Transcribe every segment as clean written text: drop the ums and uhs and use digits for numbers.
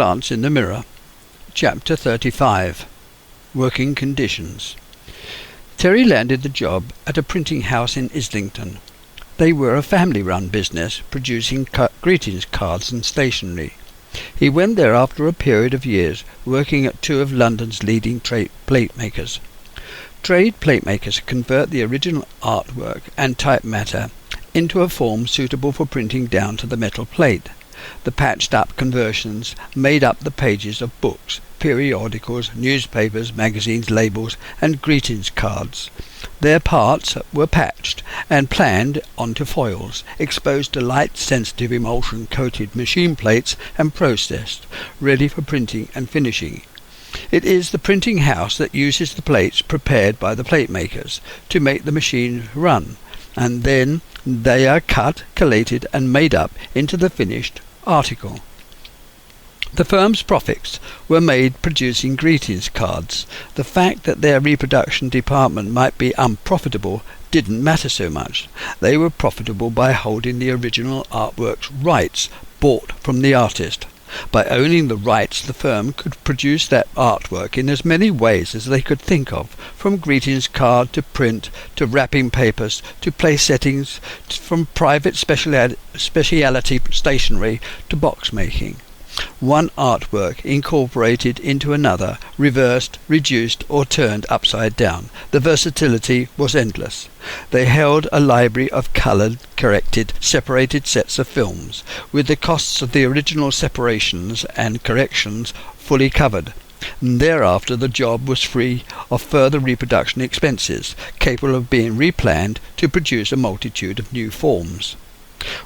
Glance in the Mirror. Chapter 35. Working Conditions. Terry landed the job at a printing house in Islington. They were a family-run business, producing greetings cards and stationery. He went there after a period of years, working at two of London's leading plate makers. Trade plate makers convert the original artwork and type matter into a form suitable for printing down to the metal plate. The patched-up conversions made up the pages of books, periodicals, newspapers, magazines, labels, and greetings cards. Their parts were patched and planed onto foils, exposed to light-sensitive emulsion-coated machine plates and processed, ready for printing and finishing. It is the printing house that uses the plates prepared by the plate makers to make the machine run, and then they are cut, collated, and made up into the finished article. The firm's profits were made producing greetings cards. The fact that their reproduction department might be unprofitable didn't matter so much. They were profitable by holding the original artwork's rights bought from the artist. By owning the rights, the firm could produce that artwork in as many ways as they could think of, from greetings card to print to wrapping papers to place settings, from private speciality stationery to box making. One artwork incorporated into another, reversed, reduced, or turned upside down. The versatility was endless. They held a library of coloured, corrected, separated sets of films, with the costs of the original separations and corrections fully covered. Thereafter the job was free of further reproduction expenses, capable of being replanned to produce a multitude of new forms.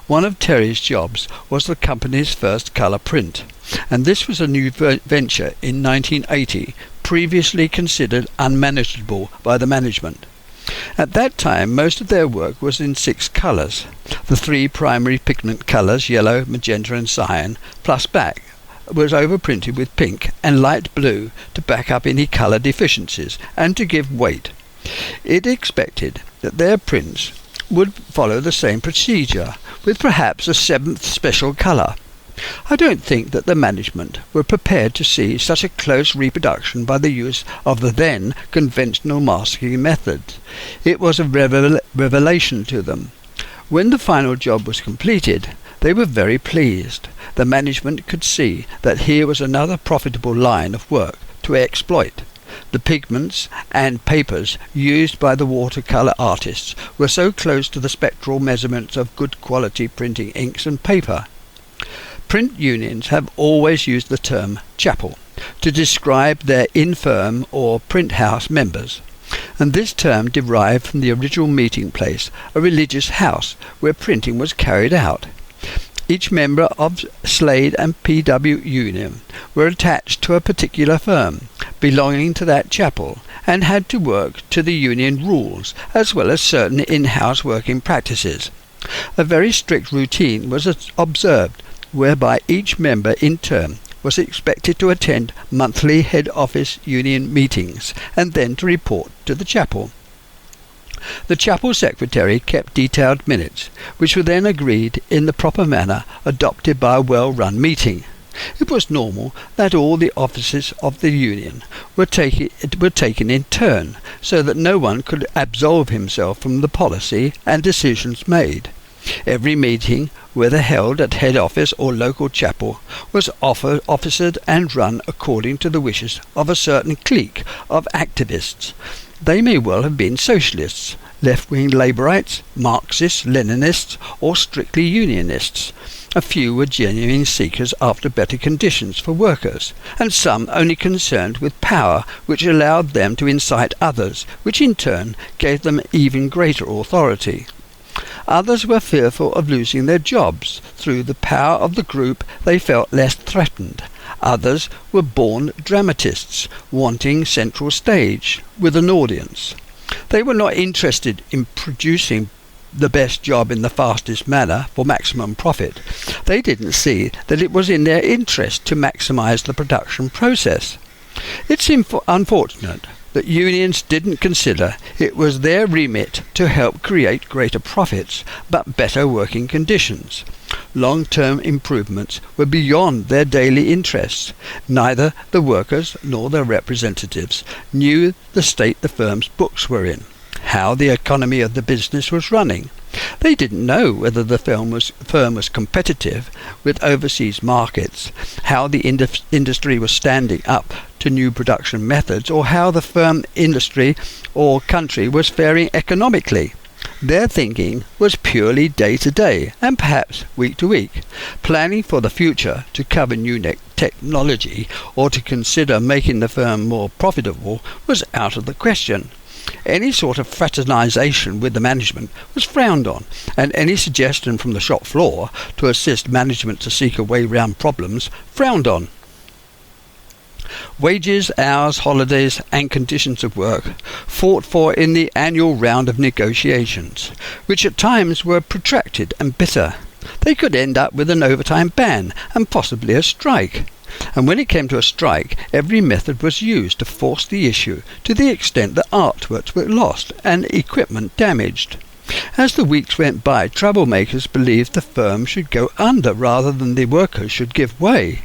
One of Terry's jobs was the company's first colour print, and this was a new venture in 1980, previously considered unmanageable by the management. At that time, most of their work was in 6 colours, the 3 primary pigment colours, yellow, magenta and cyan, plus back was overprinted with pink and light blue to back up any colour deficiencies and to give weight. It expected that their prints would follow the same procedure, with perhaps a 7th special colour. I don't think that the management were prepared to see such a close reproduction by the use of the then conventional masking method. It was a revelation to them. When the final job was completed, they were very pleased. The management could see that here was another profitable line of work to exploit. The pigments and papers used by the watercolour artists were so close to the spectral measurements of good quality printing inks and paper. Print unions have always used the term chapel to describe their infirm or print house members, and this term derived from the original meeting place, a religious house where printing was carried out. Each member of Slade and P.W. Union were attached to a particular firm belonging to that chapel and had to work to the union rules as well as certain in-house working practices. A very strict routine was observed whereby each member in turn was expected to attend monthly head office union meetings and then to report to the chapel. The chapel secretary kept detailed minutes, which were then agreed in the proper manner adopted by a well-run meeting. It was normal that all the offices of the union were taken in turn, so that no one could absolve himself from the policy and decisions made. Every meeting, whether held at head office or local chapel, was officered and run according to the wishes of a certain clique of activists. They may well have been socialists, left-wing Labourites, Marxists, Leninists, or strictly unionists. A few were genuine seekers after better conditions for workers, and some only concerned with power, which allowed them to incite others, which in turn gave them even greater authority. Others were fearful of losing their jobs. Through the power of the group they felt less threatened. Others were born dramatists, wanting central stage with an audience. They were not interested in producing the best job in the fastest manner for maximum profit. They didn't see that it was in their interest to maximize the production process. It's unfortunate that unions didn't consider it was their remit to help create greater profits, but better working conditions. long-term improvements were beyond their daily interests. Neither the workers nor their representatives knew the state the firm's books were in, how the economy of the business was running. They didn't know whether the firm was competitive with overseas markets, how the industry was standing up to new production methods, or how the firm, industry or country was faring economically. Their thinking was purely day-to-day and perhaps week-to-week. Planning for the future, to cover new technology or to consider making the firm more profitable was out of the question. Any sort of fraternization with the management was frowned on, and any suggestion from the shop floor to assist management to seek a way round problems frowned on. Wages, hours, holidays and conditions of work fought for in the annual round of negotiations, which at times were protracted and bitter. They could end up with an overtime ban and possibly a strike. And when it came to a strike, every method was used to force the issue, to the extent that artworks were lost and equipment damaged. As the weeks went by, troublemakers believed the firm should go under rather than the workers should give way.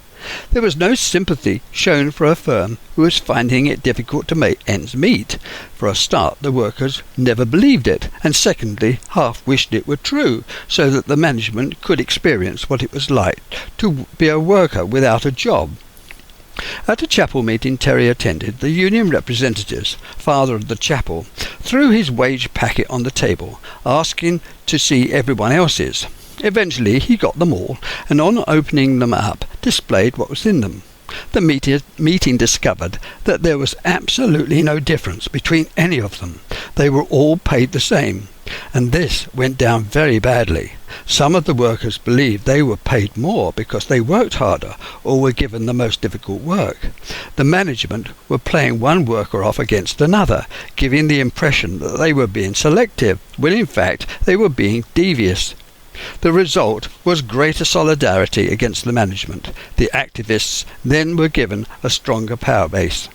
There was no sympathy shown for a firm who was finding it difficult to make ends meet. For a start, the workers never believed it, and secondly, half wished it were true, so that the management could experience what it was like to be a worker without a job. At a chapel meeting Terry attended, the union representative's father of the chapel threw his wage packet on the table, asking to see everyone else's. Eventually he got them all, and on opening them up, displayed what was in them. The meeting discovered that there was absolutely no difference between any of them. They were all paid the same, and this went down very badly. Some of the workers believed they were paid more because they worked harder or were given the most difficult work. The management were playing one worker off against another, giving the impression that they were being selective, when in fact they were being devious. The result was greater solidarity against the management. The activists then were given a stronger power base.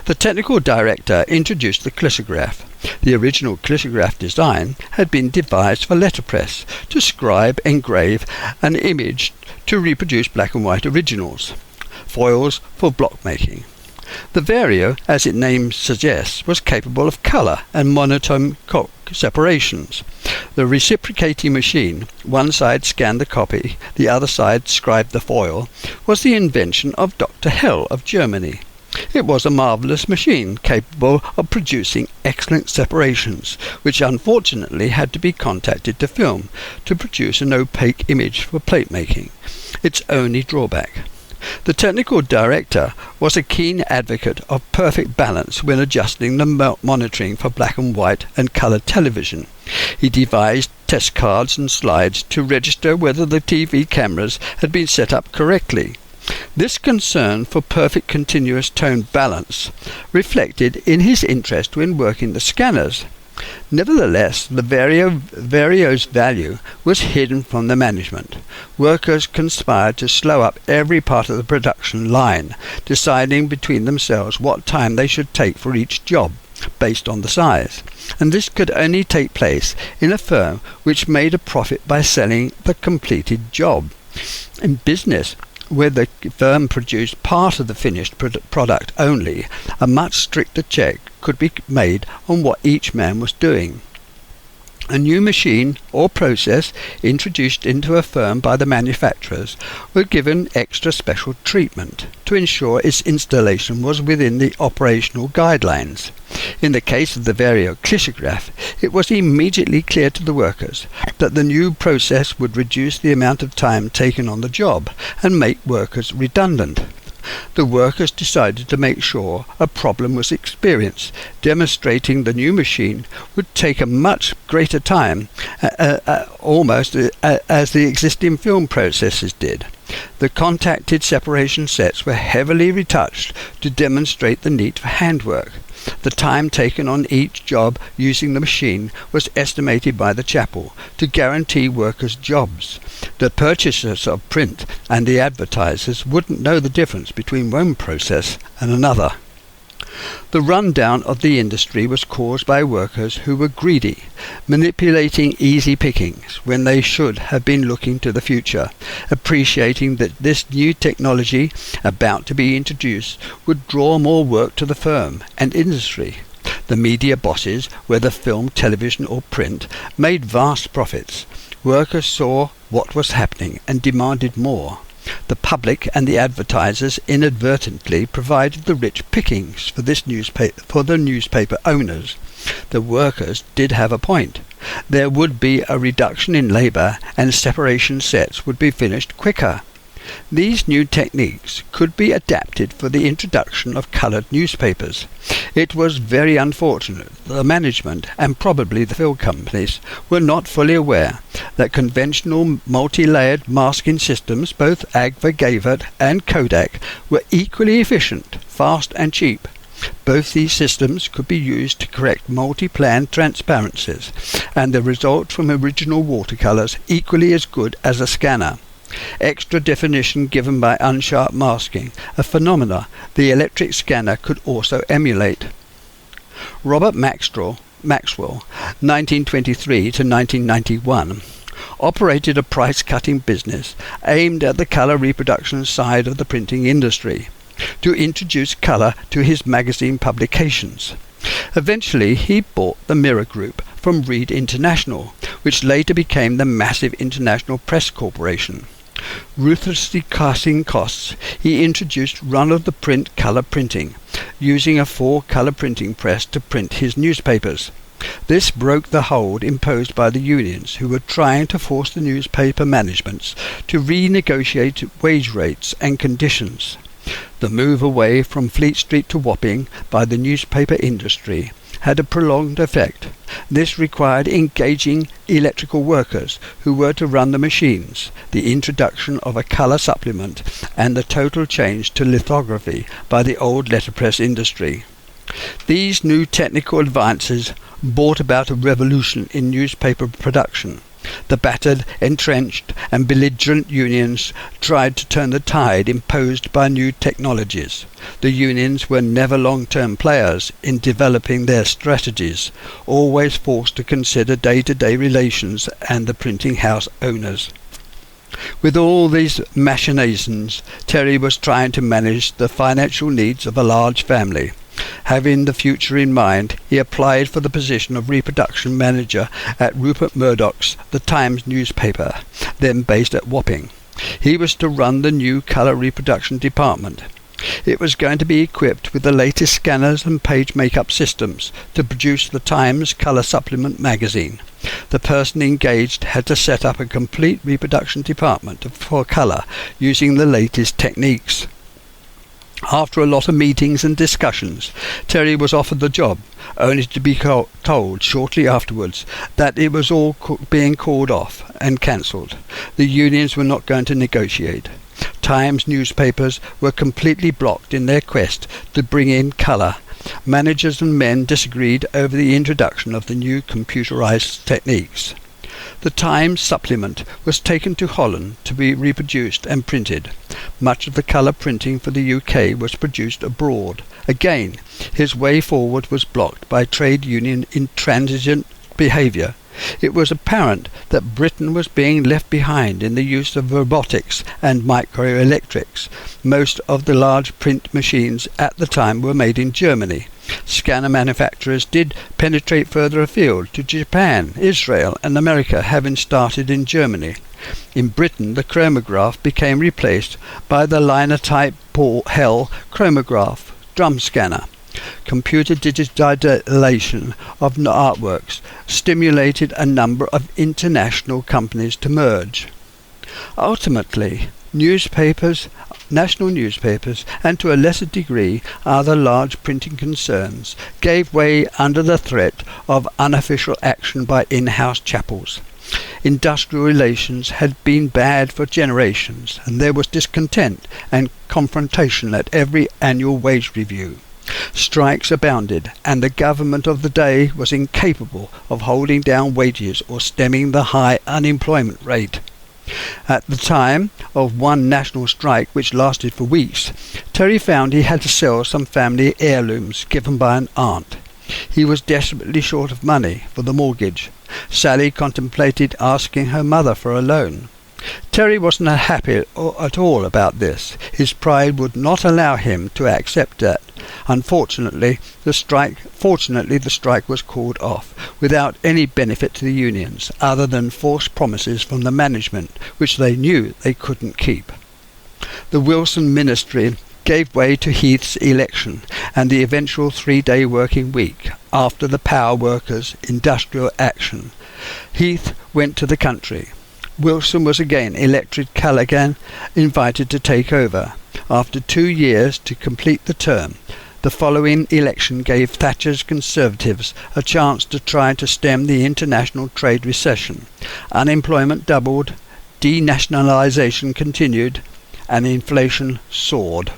The technical director introduced the clisograph. The original clisograph design had been devised for letterpress, to scribe, engrave an image to reproduce black and white originals, foils for block making. The Vario, as its name suggests, was capable of colour and monotone separations. The reciprocating machine, one side scanned the copy, the other side scribed the foil, was the invention of Dr. Hell of Germany. It was a marvellous machine, capable of producing excellent separations, which unfortunately had to be contacted to film, to produce an opaque image for plate making, its only drawback. The technical director was a keen advocate of perfect balance when adjusting the monitoring for black and white and colour television. He devised test cards and slides to register whether the TV cameras had been set up correctly. This concern for perfect continuous tone balance reflected in his interest when working the scanners. Nevertheless, the Vario's value was hidden from the management. Workers conspired to slow up every part of the production line, deciding between themselves what time they should take for each job, based on the size. And this could only take place in a firm which made a profit by selling the completed job. In business, where the firm produced part of the finished product only, a much stricter check could be made on what each man was doing. A new machine or process introduced into a firm by the manufacturers were given extra special treatment to ensure its installation was within the operational guidelines. In the case of the Vario clisograph, it was immediately clear to the workers that the new process would reduce the amount of time taken on the job and make workers redundant. The workers decided to make sure a problem was experienced, demonstrating the new machine would take a much greater time, almost as the existing film processes did. The contacted separation sets were heavily retouched to demonstrate the need for handwork. The time taken on each job using the machine was estimated by the chapel to guarantee workers' jobs. The purchasers of print and the advertisers wouldn't know the difference between one process and another. The rundown of the industry was caused by workers who were greedy, manipulating easy pickings when they should have been looking to the future, appreciating that this new technology about to be introduced would draw more work to the firm and industry. The media bosses, whether film, television or print, made vast profits. Workers saw what was happening and demanded more. The public and the advertisers inadvertently provided the rich pickings for the newspaper owners. The workers did have a point. There would be a reduction in labour and separation sets would be finished quicker. These new techniques could be adapted for the introduction of coloured newspapers. It was very unfortunate that the management and probably the film companies were not fully aware that conventional multi-layered masking systems, both Agfa-Gavert and Kodak, were equally efficient, fast and cheap. Both these systems could be used to correct multi-plan transparencies, and the result from original watercolours equally as good as a scanner. Extra definition given by unsharp masking, a phenomena the electric scanner could also emulate. Robert Maxwell, 1923 to 1991, operated a price-cutting business aimed at the colour reproduction side of the printing industry, to introduce colour to his magazine publications. Eventually he bought the Mirror Group from Reed International, which later became the massive International Press Corporation. Ruthlessly cutting costs, he introduced run-of-the-print colour printing, using a 4-colour printing press to print his newspapers. This broke the hold imposed by the unions, who were trying to force the newspaper managements to renegotiate wage rates and conditions. The move away from Fleet Street to Wapping by the newspaper industry had a prolonged effect. This required engaging electrical workers who were to run the machines, the introduction of a colour supplement, and the total change to lithography by the old letterpress industry. These new technical advances brought about a revolution in newspaper production. The battered, entrenched and belligerent unions tried to turn the tide imposed by new technologies. The unions were never long-term players in developing their strategies, always forced to consider day-to-day relations and the printing house owners. With all these machinations, Terry was trying to manage the financial needs of a large family. Having the future in mind, he applied for the position of reproduction manager at Rupert Murdoch's The Times newspaper, then based at Wapping. He was to run the new colour reproduction department. It was going to be equipped with the latest scanners and page makeup systems to produce the Times colour supplement magazine. The person engaged had to set up a complete reproduction department for colour using the latest techniques. After a lot of meetings and discussions, Terry was offered the job, only to be told shortly afterwards that it was all being called off and cancelled. The unions were not going to negotiate. Times newspapers were completely blocked in their quest to bring in colour. Managers and men disagreed over the introduction of the new computerized techniques. The Times supplement was taken to Holland to be reproduced and printed. Much of the colour printing for the UK was produced abroad. Again, his way forward was blocked by trade union intransigent behaviour. It was apparent that Britain was being left behind in the use of robotics and microelectrics. Most of the large print machines at the time were made in Germany. Scanner manufacturers did penetrate further afield to Japan, Israel and America, having started in Germany. In Britain, the chromograph became replaced by the linotype Paul Hell chromograph drum scanner. Computer digitization of artworks stimulated a number of international companies to merge. Ultimately, national newspapers, and to a lesser degree other large printing concerns, gave way under the threat of unofficial action by in-house chapels. Industrial relations had been bad for generations, and there was discontent and confrontation at every annual wage review. Strikes abounded, and the government of the day was incapable of holding down wages or stemming the high unemployment rate. At the time of one national strike which lasted for weeks, Terry found he had to sell some family heirlooms given by an aunt. He was desperately short of money for the mortgage. Sally contemplated asking her mother for a loan. Terry wasn't happy at all about this. His pride would not allow him to accept that. Fortunately, the strike was called off, without any benefit to the unions, other than false promises from the management, which they knew they couldn't keep. The Wilson ministry gave way to Heath's election and the eventual 3-day working week after the power workers' industrial action. Heath went to the country. Wilson was again elected. Callaghan invited to take over. After 2 years to complete the term, the following election gave Thatcher's Conservatives a chance to try to stem the international trade recession. Unemployment doubled, denationalisation continued, and inflation soared.